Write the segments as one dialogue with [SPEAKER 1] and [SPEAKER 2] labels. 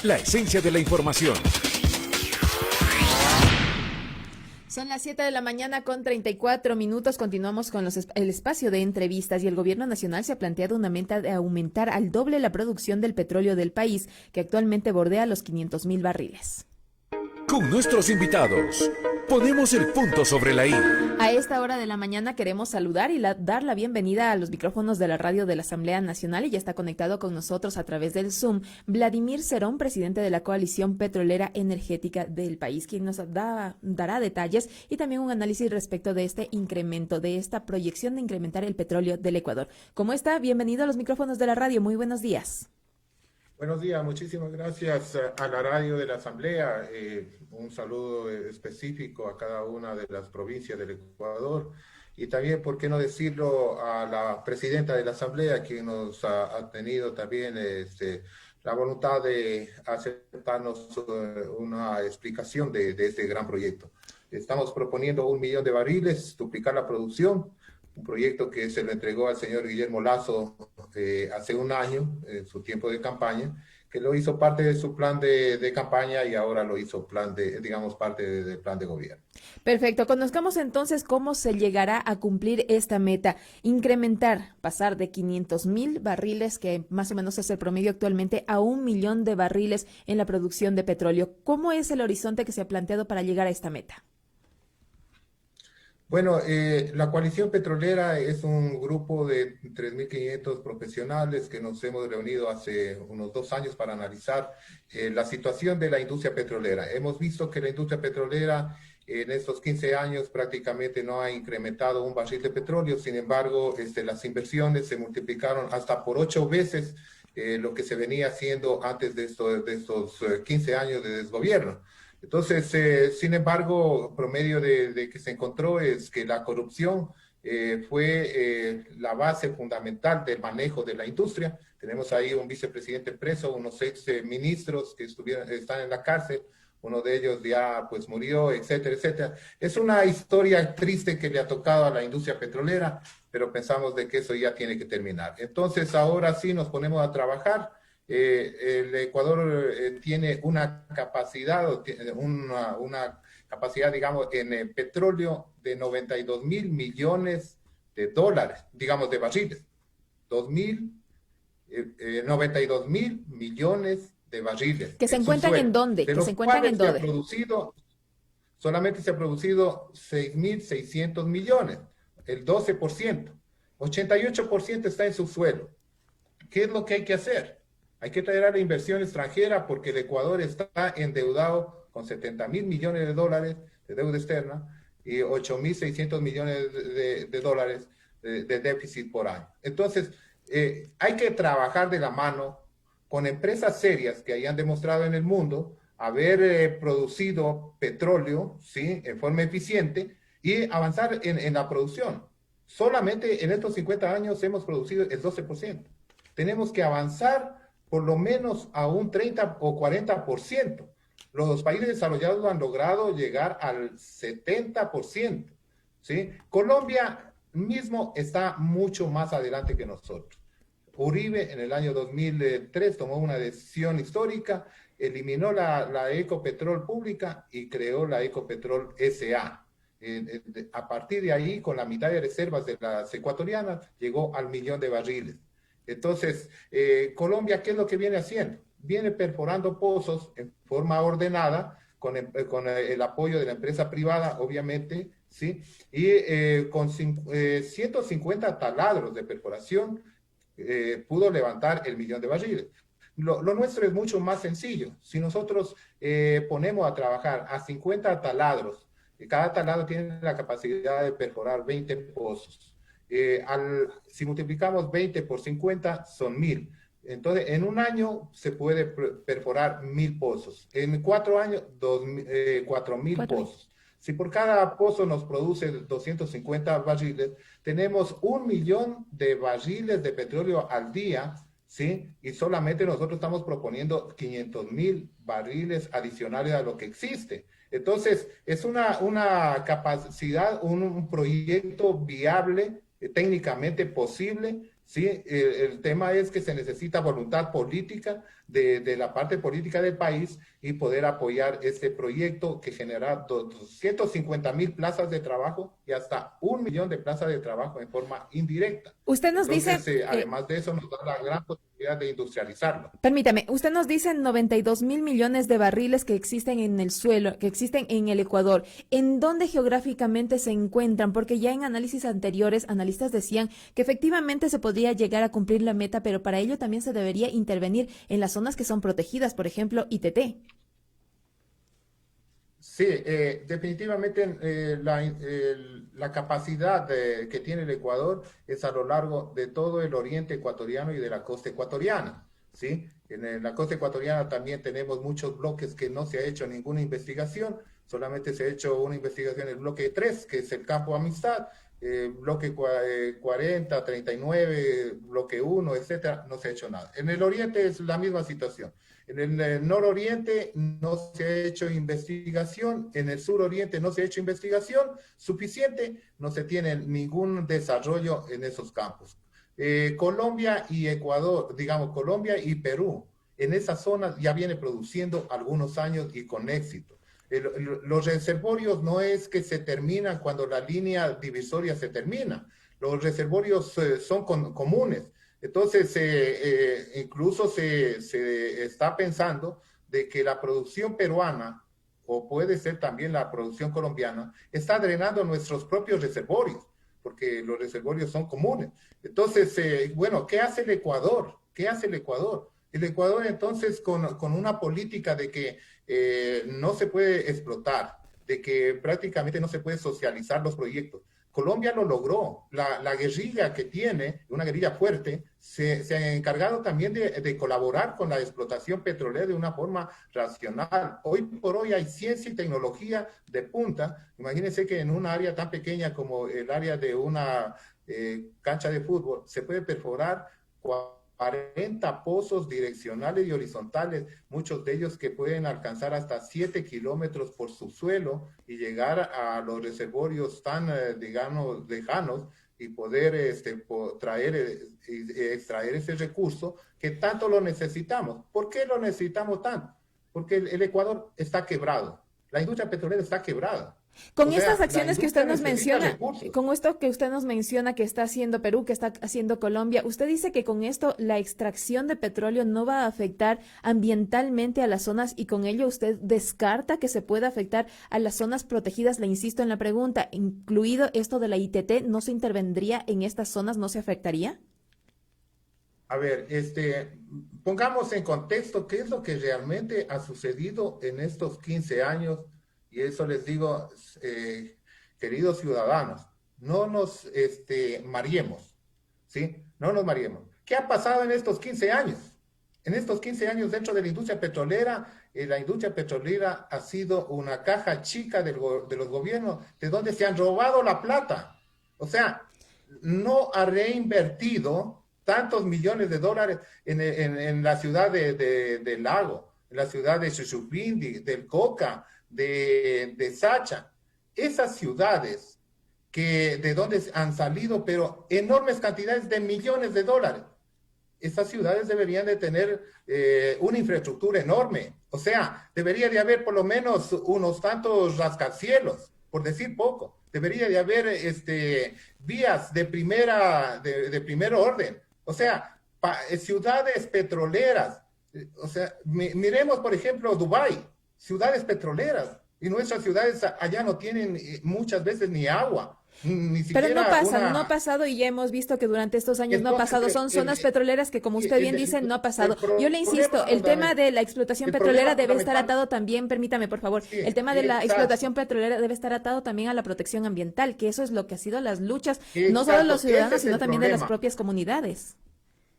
[SPEAKER 1] la esencia de la información.
[SPEAKER 2] Son las 7 de la mañana con 34 minutos. Continuamos con el espacio de entrevistas y el gobierno nacional se ha planteado una meta de aumentar al doble la producción del petróleo del país, que actualmente bordea los 500,000 barriles.
[SPEAKER 1] Con nuestros invitados, ponemos el punto sobre la I.
[SPEAKER 2] A esta hora de la mañana queremos saludar y dar la bienvenida a los micrófonos de la radio de la Asamblea Nacional, y ya está conectado con nosotros a través del Zoom Vladimir Cerón, presidente de la Coalición Petrolera Energética del país, quien nos dará detalles y también un análisis respecto de este incremento, de esta proyección de incrementar el petróleo del Ecuador. ¿Cómo está? Bienvenido a los micrófonos de la radio. Muy buenos días.
[SPEAKER 3] Buenos días, muchísimas gracias a la radio de la Asamblea. Un saludo específico a cada una de las provincias del Ecuador y también, por qué no decirlo, a la presidenta de la Asamblea, quien nos ha tenido también la voluntad de aceptarnos una explicación de este gran proyecto. Estamos proponiendo 1 millón de barriles, duplicar la producción. Un proyecto que se lo entregó al señor Guillermo Lasso hace un año, en su tiempo de campaña, que lo hizo parte de su plan de campaña y ahora lo hizo parte del plan de gobierno.
[SPEAKER 2] Perfecto. Conozcamos entonces cómo se llegará a cumplir esta meta, incrementar, pasar de 500,000 barriles, que más o menos es el promedio actualmente, a 1 millón de barriles en la producción de petróleo. ¿Cómo es el horizonte que se ha planteado para llegar a esta meta?
[SPEAKER 3] Bueno, la Coalición Petrolera es un grupo de 3.500 profesionales que nos hemos reunido hace unos 2 años para analizar la situación de la industria petrolera. Hemos visto que la industria petrolera en estos 15 años prácticamente no ha incrementado un barril de petróleo. Sin embargo, las inversiones se multiplicaron hasta por 8 veces lo que se venía haciendo antes de estos 15 años de desgobierno. Entonces, sin embargo, promedio de que se encontró es que la corrupción fue la base fundamental del manejo de la industria. Tenemos ahí un vicepresidente preso, unos ex ministros que están en la cárcel, uno de ellos ya pues murió, etcétera, etcétera. Es una historia triste que le ha tocado a la industria petrolera, pero pensamos de que eso ya tiene que terminar. Entonces, ahora sí nos ponemos a trabajar. El Ecuador tiene una capacidad, digamos, en petróleo de 92,000 millones de dólares, digamos, de barriles. 92,000 millones de barriles.
[SPEAKER 2] ¿Que se encuentran en dónde?
[SPEAKER 3] De
[SPEAKER 2] ¿Que
[SPEAKER 3] los
[SPEAKER 2] se encuentran en
[SPEAKER 3] cuales
[SPEAKER 2] dónde?
[SPEAKER 3] solamente se ha producido 6,600 millones, el 12%. 88% está en subsuelo. ¿Qué es lo que hay que hacer? Hay que traer a la inversión extranjera porque el Ecuador está endeudado con 70,000 millones de dólares de deuda externa y 8,600 millones de dólares de déficit por año. Entonces, hay que trabajar de la mano con empresas serias que hayan demostrado en el mundo haber producido petróleo, ¿sí?, en forma eficiente y avanzar en la producción. Solamente en estos 50 años hemos producido el 12%. Tenemos que avanzar por lo menos a un 30 o 40%. Los países desarrollados han logrado llegar al 70%, ¿sí? Colombia mismo está mucho más adelante que nosotros. Uribe en el año 2003 tomó una decisión histórica, eliminó la Ecopetrol pública y creó la Ecopetrol S.A. A partir de ahí, con la mitad de reservas de las ecuatorianas, llegó al 1 millón de barriles. Entonces, Colombia, ¿qué es lo que viene haciendo? Viene perforando pozos en forma ordenada, con el apoyo de la empresa privada, obviamente, ¿sí? Y con 150 taladros de perforación pudo levantar el 1 millón de barriles. Lo nuestro es mucho más sencillo. Si nosotros ponemos a trabajar a 50 taladros, cada taladro tiene la capacidad de perforar 20 pozos. Si multiplicamos 20 por 50, son 1,000. Entonces, en un año se puede perforar 1,000 pozos. En 4 años, 4,000 pozos. Si por cada pozo nos produce 250 barriles, tenemos 1 millón de barriles de petróleo al día, ¿sí? Y solamente nosotros estamos proponiendo 500,000 barriles adicionales a lo que existe. Entonces, es una capacidad, un proyecto viable, técnicamente posible, ¿sí? El tema es que se necesita voluntad política de la parte política del país y poder apoyar este proyecto que genera 250,000 plazas de trabajo y hasta 1 millón de plazas de trabajo en forma indirecta.
[SPEAKER 2] Usted nos
[SPEAKER 3] Entonces,
[SPEAKER 2] dice,
[SPEAKER 3] además de eso, nos da la gran posibilidad de industrializarlo.
[SPEAKER 2] permítame, usted nos dice 92.000 millones de barriles que existen en el suelo, que existen en el Ecuador. ¿En dónde geográficamente se encuentran? Porque ya en análisis anteriores, analistas decían que efectivamente se podría llegar a cumplir la meta, pero para ello también se debería intervenir en las zonas que son protegidas, por ejemplo, ITT.
[SPEAKER 3] Sí, definitivamente la capacidad que tiene el Ecuador es a lo largo de todo el oriente ecuatoriano y de la costa ecuatoriana, ¿sí? La costa ecuatoriana también tenemos muchos bloques que no se ha hecho ninguna investigación, solamente se ha hecho una investigación en el bloque 3, que es el campo Amistad, bloque 40, 39, bloque 1, etcétera, no se ha hecho nada. En el oriente es la misma situación. En el nororiente no se ha hecho investigación, en el suroriente no se ha hecho investigación suficiente, no se tiene ningún desarrollo en esos campos. Colombia y Ecuador, digamos Colombia y Perú, en esas zonas ya viene produciendo algunos años y con éxito. Los reservorios no es que se terminan cuando la línea divisoria se termina, los reservorios son comunes. Entonces, incluso se está pensando de que la producción peruana, o puede ser también la producción colombiana, está drenando nuestros propios reservorios, porque los reservorios son comunes. Entonces, bueno, ¿qué hace el Ecuador? ¿Qué hace el Ecuador? El Ecuador, entonces, con una política de que no se puede explotar, de que prácticamente no se puede socializar los proyectos. Colombia lo logró. La guerrilla que tiene, una guerrilla fuerte, se ha encargado también de colaborar con la explotación petrolera de una forma racional. Hoy por hoy hay ciencia y tecnología de punta. Imagínense que en un área tan pequeña como el área de una cancha de fútbol se puede perforar 40 pozos direccionales y horizontales, muchos de ellos que pueden alcanzar hasta 7 kilómetros por subsuelo y llegar a los reservorios tan, digamos, lejanos y poder extraer ese recurso que tanto lo necesitamos. ¿Por qué lo necesitamos tanto? Porque el Ecuador está quebrado, la industria petrolera está quebrada.
[SPEAKER 2] Con estas acciones que usted nos menciona, con esto que usted nos menciona que está haciendo Perú, que está haciendo Colombia, usted dice que con esto la extracción de petróleo no va a afectar ambientalmente a las zonas y con ello usted descarta que se pueda afectar a las zonas protegidas. Le insisto en la pregunta, incluido esto de la ITT, ¿no se intervendría en estas zonas, no se afectaría?
[SPEAKER 3] A ver, pongamos en contexto qué es lo que realmente ha sucedido en estos 15 años. Y eso les digo, queridos ciudadanos, no nos mareemos, ¿sí? No nos mareemos. ¿Qué ha pasado en estos 15 años? En estos 15 años dentro de la industria petrolera ha sido una caja chica de los gobiernos de donde se han robado la plata. O sea, no ha reinvertido tantos millones de dólares en la ciudad del Lago, en la ciudad de Shushufindi, del Coca, de Sacha, esas ciudades de donde han salido, pero enormes cantidades de millones de dólares. Esas ciudades deberían de tener una infraestructura enorme. O sea, debería de haber por lo menos unos tantos rascacielos, por decir poco. Debería de haber vías de primer orden. O sea, ciudades petroleras. O sea, miremos, por ejemplo, Dubái. Ciudades petroleras, y nuestras ciudades allá no tienen muchas veces ni agua, ni siquiera.
[SPEAKER 2] Pero no pasa, no ha pasado y ya hemos visto que durante estos años no ha pasado. Son zonas petroleras que, como usted bien dice, no ha pasado. Yo le insisto, el tema de la explotación petrolera debe estar atado también, permítame por favor, el tema de la explotación petrolera debe estar atado también a la protección ambiental, que eso es lo que ha sido las luchas, no solo de los ciudadanos, sino también de las propias comunidades.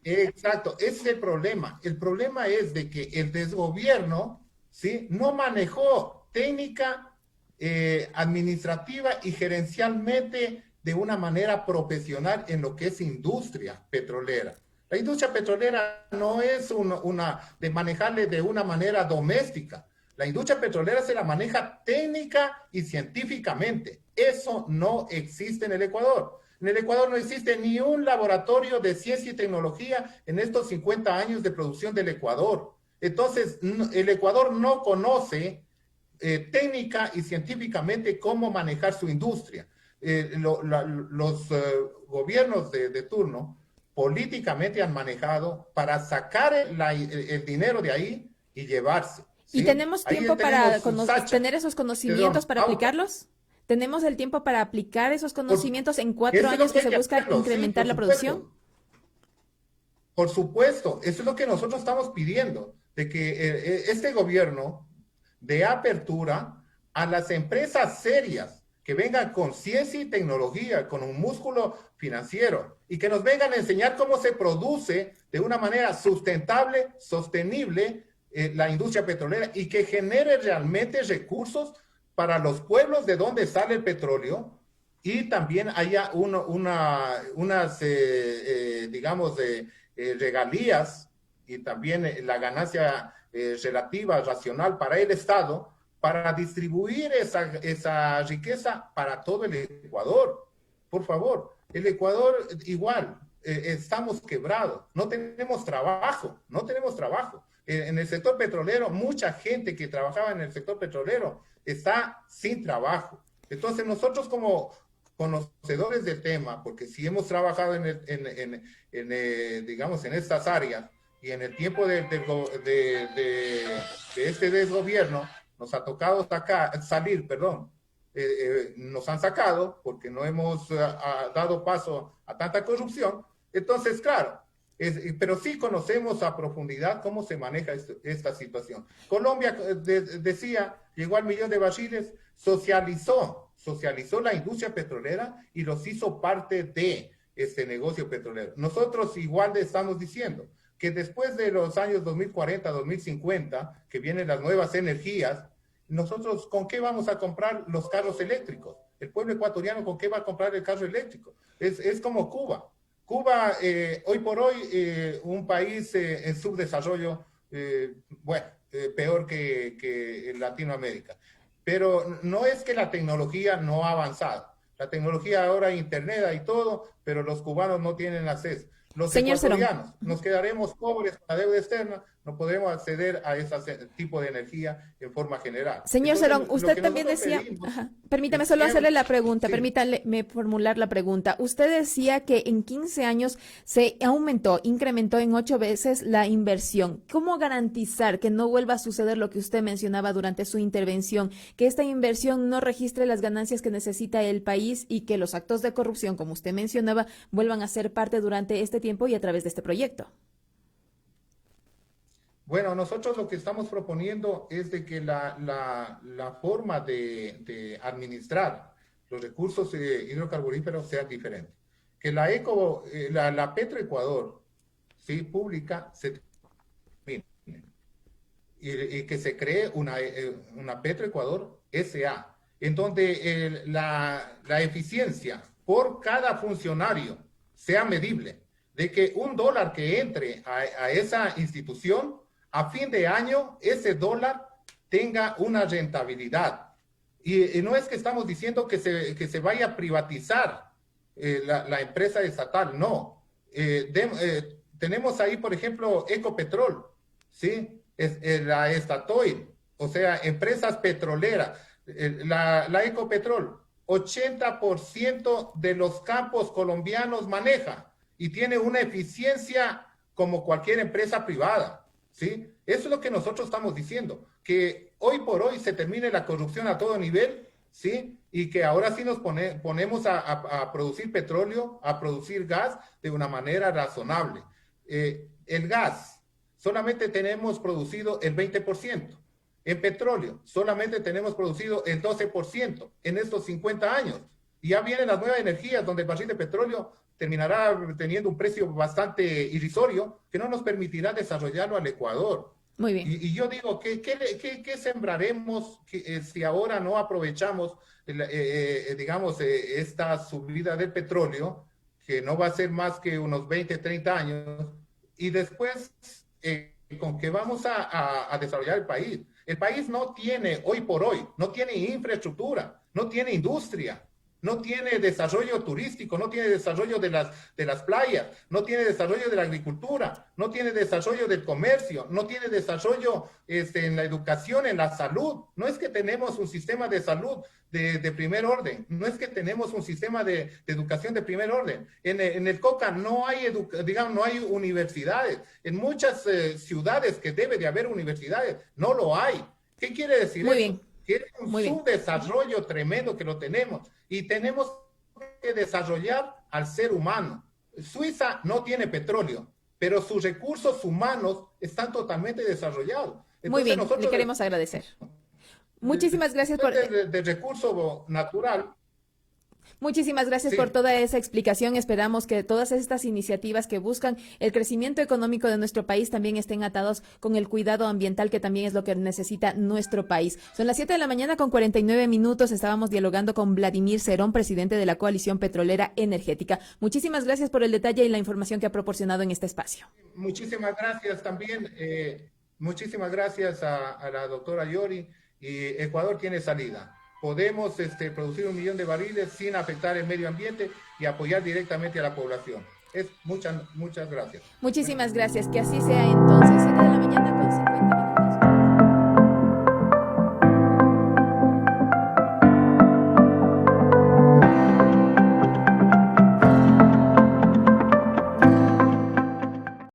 [SPEAKER 3] Exacto, ese es el problema. El problema es de que el desgobierno, ¿sí?, no manejó técnica, administrativa y gerencialmente de una manera profesional en lo que es industria petrolera. La industria petrolera no es de manejarle de una manera doméstica. La industria petrolera se la maneja técnica y científicamente. Eso no existe en el Ecuador. En el Ecuador no existe ni un laboratorio de ciencia y tecnología en estos 50 años de producción del Ecuador. Entonces, el Ecuador no conoce técnica y científicamente cómo manejar su industria. Los gobiernos de turno políticamente han manejado para sacar el dinero de ahí y llevarse.
[SPEAKER 2] ¿Y
[SPEAKER 3] ¿sí?
[SPEAKER 2] tenemos
[SPEAKER 3] Ahí
[SPEAKER 2] tiempo
[SPEAKER 3] tenemos
[SPEAKER 2] para tener esos conocimientos para
[SPEAKER 3] Auca.
[SPEAKER 2] aplicarlos? ¿Tenemos el tiempo para aplicar esos conocimientos en 4
[SPEAKER 3] Eso es lo
[SPEAKER 2] años que
[SPEAKER 3] hay
[SPEAKER 2] se busca
[SPEAKER 3] hacerlo, sí,
[SPEAKER 2] incrementar
[SPEAKER 3] por
[SPEAKER 2] la
[SPEAKER 3] supuesto.
[SPEAKER 2] producción?
[SPEAKER 3] Por supuesto, eso es lo que nosotros estamos pidiendo, de que este gobierno dé apertura a las empresas serias que vengan con ciencia y tecnología, con un músculo financiero y que nos vengan a enseñar cómo se produce de una manera sustentable, sostenible la industria petrolera y que genere realmente recursos para los pueblos de donde sale el petróleo y también haya unas, digamos, regalías y también la ganancia relativa, racional para el Estado, para distribuir esa riqueza para todo el Ecuador. Por favor, el Ecuador igual, estamos quebrados, no tenemos trabajo. En el sector petrolero, mucha gente que trabajaba en el sector petrolero está sin trabajo. Entonces nosotros como conocedores del tema, porque si hemos trabajado digamos, en estas áreas y en el tiempo de este desgobierno, nos ha tocado salir, nos han sacado porque no hemos dado paso a tanta corrupción. Entonces, claro, pero sí conocemos a profundidad cómo se maneja esta situación. Colombia, decía, llegó al 1.000.000 de barriles, socializó la industria petrolera y los hizo parte de este negocio petrolero. Nosotros igual le estamos diciendo que después de los años 2040, 2050, que vienen las nuevas energías, nosotros, ¿con qué vamos a comprar los carros eléctricos? El pueblo ecuatoriano, ¿con qué va a comprar el carro eléctrico? Es como Cuba. Cuba, hoy por hoy, un país en subdesarrollo, peor que Latinoamérica. Pero no es que la tecnología no ha avanzado. La tecnología ahora, internet y todo, pero los cubanos no tienen acceso. Los
[SPEAKER 2] Señor
[SPEAKER 3] ecuatorianos
[SPEAKER 2] Cerón,
[SPEAKER 3] nos quedaremos pobres con la deuda externa, no podemos acceder a ese tipo de energía en forma general.
[SPEAKER 2] señor
[SPEAKER 3] Entonces,
[SPEAKER 2] Cerón, usted también decía, permítame solo hacerle la pregunta,
[SPEAKER 3] sí.
[SPEAKER 2] permítame formular la pregunta. Usted decía que en 15 años se incrementó en 8 veces la inversión. ¿Cómo garantizar que no vuelva a suceder lo que usted mencionaba durante su intervención, que esta inversión no registre las ganancias que necesita el país y que los actos de corrupción, como usted mencionaba, vuelvan a ser parte durante este tiempo y a través de este proyecto?
[SPEAKER 3] Bueno, nosotros lo que estamos proponiendo es de que la forma de administrar los recursos hidrocarburíferos sea diferente. Que la Petroecuador, ¿sí? Pública, se termine. Y que se cree una Petroecuador S.A., en donde la eficiencia por cada funcionario sea medible, de que $1 que entre a esa institución, a fin de año, ese dólar tenga una rentabilidad. Y no es que estamos diciendo que se vaya a privatizar la empresa estatal, no. Tenemos ahí, por ejemplo, Ecopetrol, ¿sí? La Estatoil, o sea, empresas petroleras. La Ecopetrol, 80% de los campos colombianos maneja y tiene una eficiencia como cualquier empresa privada. ¿Sí? Eso es lo que nosotros estamos diciendo, que hoy por hoy se termine la corrupción a todo nivel, ¿sí? Y que ahora sí nos ponemos a producir petróleo, a producir gas de una manera razonable. El gas, solamente tenemos producido el 20%. En petróleo, solamente tenemos producido el 12% en estos 50 años. Y ya vienen las nuevas energías, donde el barril de petróleo terminará teniendo un precio bastante irrisorio que no nos permitirá desarrollarlo al Ecuador.
[SPEAKER 2] Muy bien.
[SPEAKER 3] Y yo digo, ¿qué sembraremos si ahora no aprovechamos, digamos, esta subida del petróleo, que no va a ser más que unos 20, 30 años, y después, ¿con qué vamos a desarrollar el país? El país no tiene, hoy por hoy, no tiene infraestructura, no tiene industria. no tiene desarrollo turístico, no tiene desarrollo de las playas, no tiene desarrollo de la agricultura, no tiene desarrollo del comercio, no tiene desarrollo en la educación, en la salud. No es que tenemos un sistema de salud de primer orden, no es que tenemos un sistema de educación de primer orden. En el Coca no hay, no hay universidades. En muchas ciudades que debe de haber universidades, no lo hay. ¿Qué quiere decir
[SPEAKER 2] Muy
[SPEAKER 3] eso?
[SPEAKER 2] bien.
[SPEAKER 3] Que es un subdesarrollo tremendo que lo tenemos y tenemos que desarrollar al ser humano. Suiza no tiene petróleo, pero sus recursos humanos están totalmente desarrollados. Entonces,
[SPEAKER 2] muy bien,
[SPEAKER 3] nosotros
[SPEAKER 2] le queremos agradecer. Muchísimas gracias por...
[SPEAKER 3] De recurso natural.
[SPEAKER 2] Muchísimas gracias por toda esa explicación. Esperamos que todas estas iniciativas que buscan el crecimiento económico de nuestro país también estén atados con el cuidado ambiental, que también es lo que necesita nuestro país. Son las 7 de la mañana con 49 minutos. Estábamos dialogando con Vladimir Cerón, presidente de la Coalición Petrolera Energética. Muchísimas gracias por el detalle y la información que ha proporcionado en este espacio.
[SPEAKER 3] Muchísimas gracias también. Muchísimas gracias a la doctora Yori. Y Ecuador tiene salida. Podemos producir 1 millón de barriles sin afectar el medio ambiente y apoyar directamente a la población. Muchas gracias.
[SPEAKER 2] Muchísimas gracias. Que así sea entonces. 7 de la mañana con 50.